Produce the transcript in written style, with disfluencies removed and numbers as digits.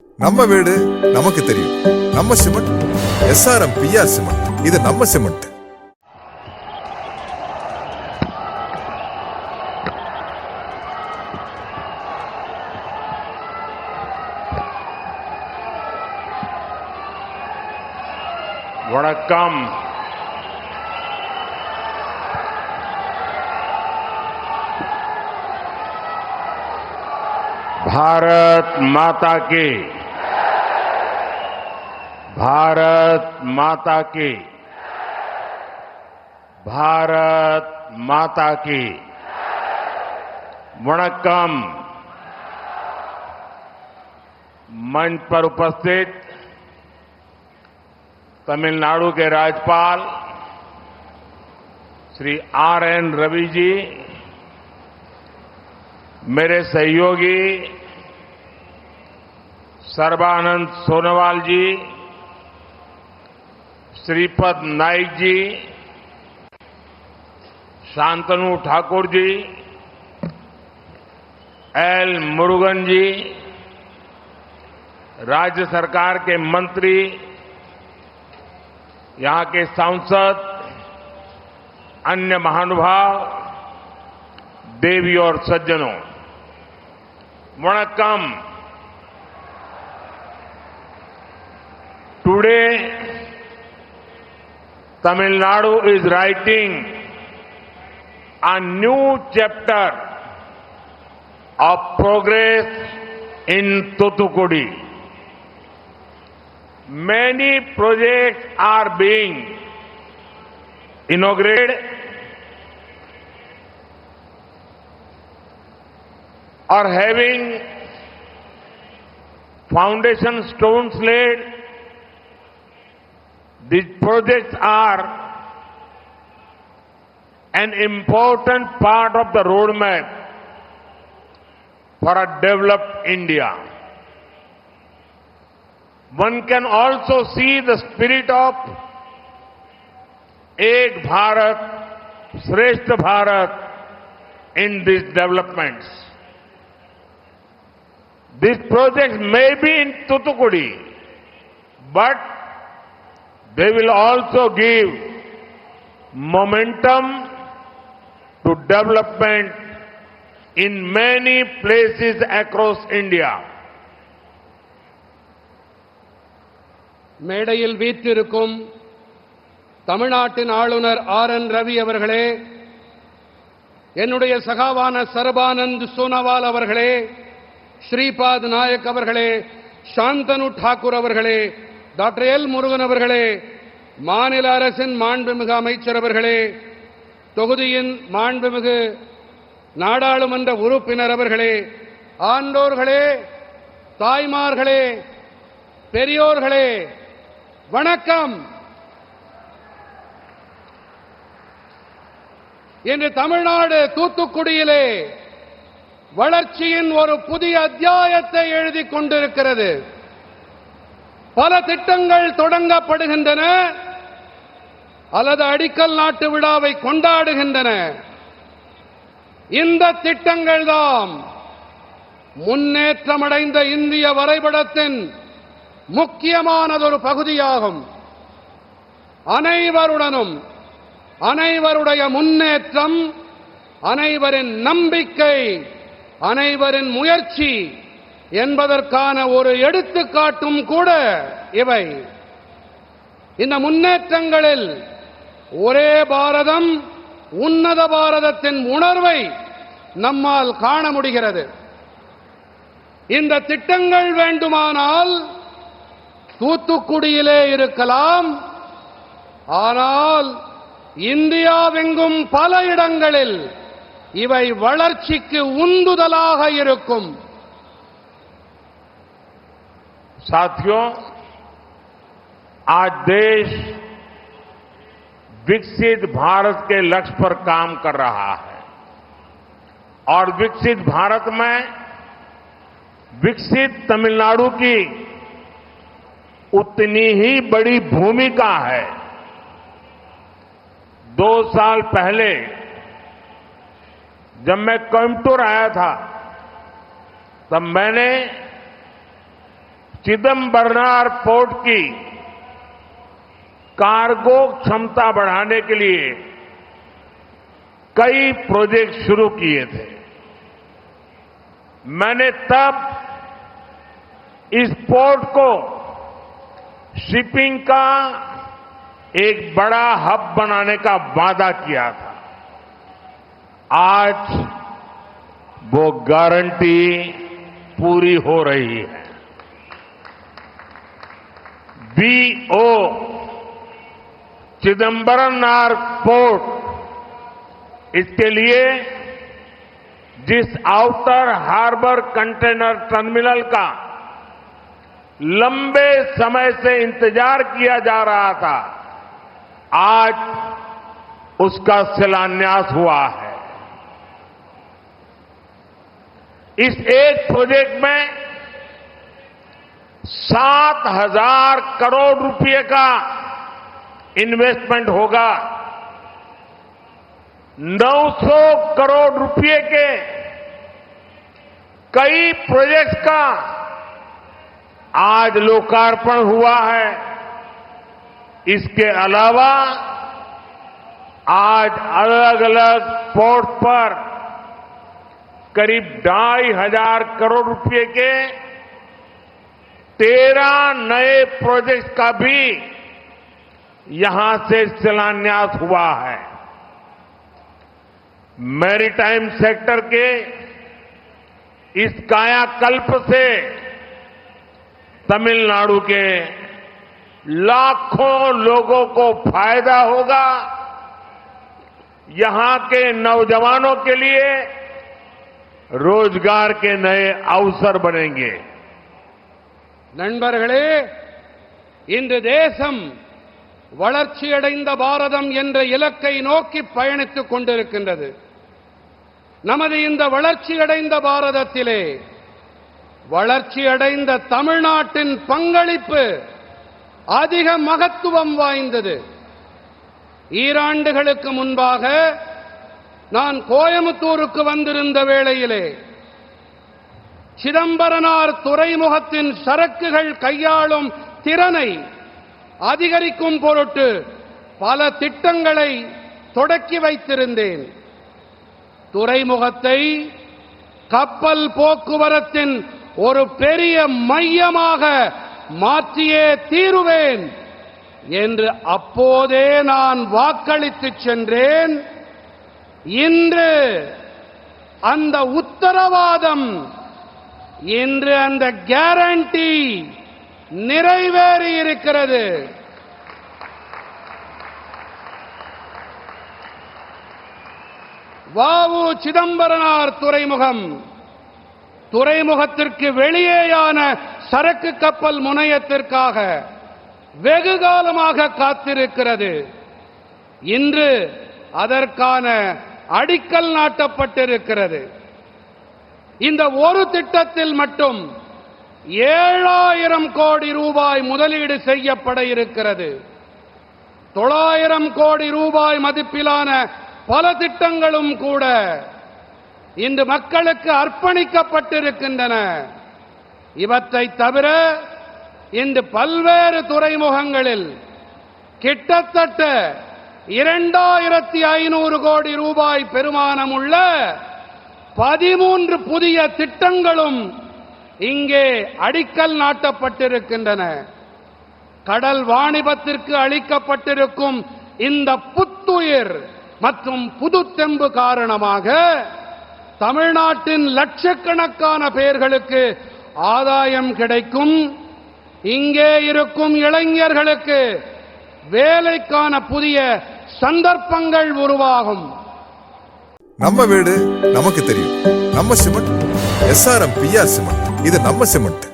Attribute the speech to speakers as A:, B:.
A: நம்ம வீடு நமக்கு தெரியும். நம்ம சிமெண்ட் SRM PR சிமெண்ட். இது நம்ம சிமெண்ட்.
B: வணக்கம். भारत माता की, भारत माता की, भारत माता की. वणक्कम. मंच पर उपस्थित तमिलनाडु के राज्यपाल श्री RN रवि जी, मेरे सहयोगी सर्बानंद सोनोवाल जी, श्रीपद नाइक जी, शांतनु ठाकुर जी, L मुरुगन जी, राज्य सरकार के मंत्री, यहां के सांसद, अन्य महानुभाव, देवी और सज्जनों, वणक्कम. Today, Tamil Nadu is writing a new chapter of progress in Thoothukudi. Many projects are being inaugurated or having foundation stones laid. These projects are an important part of the roadmap for a developed India. One can also see the spirit of Ek Bharat, Shrestha Bharat in these developments. These projects may be in Thoothukudi, but they will also give momentum to development in many places across India.
C: மேடையில் வீற்றிருக்கும் தமிழ்நாட்டின் ஆளுநர் RN Ravi அவர்களே, என்னுடைய சகாவான சர்பானந்த் சோனோவால் அவர்களே, ஸ்ரீபாத் நாயக் அவர்களே, சாந்தனு டாக்கூர் அவர்களே, doctor L Murugan அவர்களே, மாநில அரசின் மாண்புமிகு அமைச்சர் அவர்களே, தொகுதியின் மாண்புமிகு நாடாளுமன்ற உறுப்பினர் அவர்களே, ஆண்டோர்களே, தாய்மார்களே, பெரியோர்களே, வணக்கம். இன்று தமிழ்நாடு தூத்துக்குடியிலே வளர்ச்சியின் ஒரு புதிய அத்தியாயத்தை எழுதிக் கொண்டிருக்கிறது. பல திட்டங்கள் தொடங்கப்படுகின்றன அல்லது அடிக்கல் நாட்டு விழாவை கொண்டாடுகின்றன. இந்த திட்டங்கள் தான் முன்னேற்றமடைந்த இந்திய வரைபடத்தின் முக்கியமானதொரு பகுதியாகும். அனைவருடனும் அனைவருடைய முன்னேற்றம், அனைவரின் நம்பிக்கை, அனைவரின் முயற்சி என்பதற்கான ஒரு எடுத்துக்காட்டும் கூட இவை. இந்த முன்னேற்றங்களில் ஒரே பாரதம், உன்னத பாரதத்தின் உணர்வை நம்மால் காண முடிகிறது. இந்த திட்டங்கள் வேண்டுமானால் தூத்துக்குடியிலே இருக்கலாம், ஆனால் இந்தியாவெங்கும் பல இடங்களில் இவை வளர்ச்சிக்கு உந்துதலாக இருக்கும்.
B: साथियों, आज देश विकसित भारत के लक्ष्य पर काम कर रहा है और विकसित भारत में विकसित तमिलनाडु की उतनी ही बड़ी भूमिका है. 2 साल पहले जब मैं कोयम्बटूर आया था तब मैंने चिदम्बरनार पोर्ट की कार्गो क्षमता बढ़ाने के लिए कई प्रोजेक्ट शुरू किए थे। मैंने तब इस पोर्ट को शिपिंग का एक बड़ा हब बनाने का वादा किया था। आज वो गारंटी पूरी हो रही है। बीओ चिदम्बरनार पोर्ट, इसके लिए जिस आउटर हार्बर कंटेनर टर्मिनल का लंबे समय से इंतजार किया जा रहा था, आज उसका शिलान्यास हुआ है। इस एक प्रोजेक्ट में 7,000 करोड़ रुपए का इन्वेस्टमेंट होगा। 900 करोड़ रुपए के कई प्रोजेक्ट्स का आज लोकार्पण हुआ है। इसके अलावा आज अलग अलग पोर्ट पर करीब 2,500 करोड़ रुपए के 13 नए प्रोजेक्ट्स का भी यहां से शिलान्यास हुआ है। मैरीटाइम सेक्टर के इस कायाकल्प से तमिलनाडु के लाखों लोगों को फायदा होगा। यहां के नौजवानों के लिए रोजगार के नए अवसर बनेंगे।
C: நண்பர்களே, இன்று தேசம் வளர்ச்சியடைந்த பாரதம் என்ற இலக்கை நோக்கி பயணித்துக் கொண்டிருக்கின்றது. நமது இந்த வளர்ச்சியடைந்த பாரதத்திலே வளர்ச்சியடைந்த தமிழ்நாட்டின் பங்களிப்பு அதிக மகத்துவம் வாய்ந்தது. ஈராண்டுகளுக்கு முன்பாக நான் கோயம்புத்தூருக்கு வந்திருந்த வேளையிலே சிதம்பரனார் துறைமுகத்தின் சரக்குகள் கையாளும் திறனை அதிகரிக்கும் பொருட்டு பல திட்டங்களை தொடக்கி வைத்திருந்தேன். துறைமுகத்தை கப்பல் போக்குவரத்தின் ஒரு பெரிய மையமாக மாற்றியே தீருவேன் என்று அப்போதே நான் வாக்களித்து சென்றேன். இன்று அந்த உத்தரவாதம், இன்று அந்த கேரண்டி நிறைவேறி இருக்கிறது. வாவு சிதம்பரனார் துறைமுகம் துறைமுகத்திற்கு வெளியேயான சரக்கு கப்பல் முனையத்திற்காக வெகு காலமாக காத்திருக்கிறது. இன்று அதற்கான அடிக்கல் நாட்டப்பட்டிருக்கிறது. இந்த ஒரு திட்டத்தில் மட்டும் 7,000 கோடி ரூபாய் முதலீடு செய்யப்பட இருக்கிறது. 900 கோடி ரூபாய் மதிப்பிலான பல திட்டங்களும் கூட இன்று மக்களுக்கு அர்ப்பணிக்கப்பட்டிருக்கின்றன. இவற்றை தவிர இன்று பல்வேறு துறைமுகங்களில் கிட்டத்தட்ட 2,500 கோடி ரூபாய் பெறுமானம் உள்ள 13 புதிய திட்டங்களும் இங்கே அடிக்கல் நாட்டப்பட்டிருக்கின்றன. கடல் வாணிபத்திற்கு அளிக்கப்பட்டிருக்கும் இந்த புத்துயிர் மற்றும் புதுத்தெம்பு காரணமாக தமிழ்நாட்டின் லட்சக்கணக்கான பேர்களுக்கு ஆதாயம் கிடைக்கும். இங்கே இருக்கும் இளைஞர்களுக்கு வேலைக்கான புதிய சந்தர்ப்பங்கள் உருவாகும்.
A: நம்ம வீடு நமக்கு தெரியும். நம்ம சிமெண்ட் SRM PR சிமெண்ட். இது நம்ம சிமெண்ட்.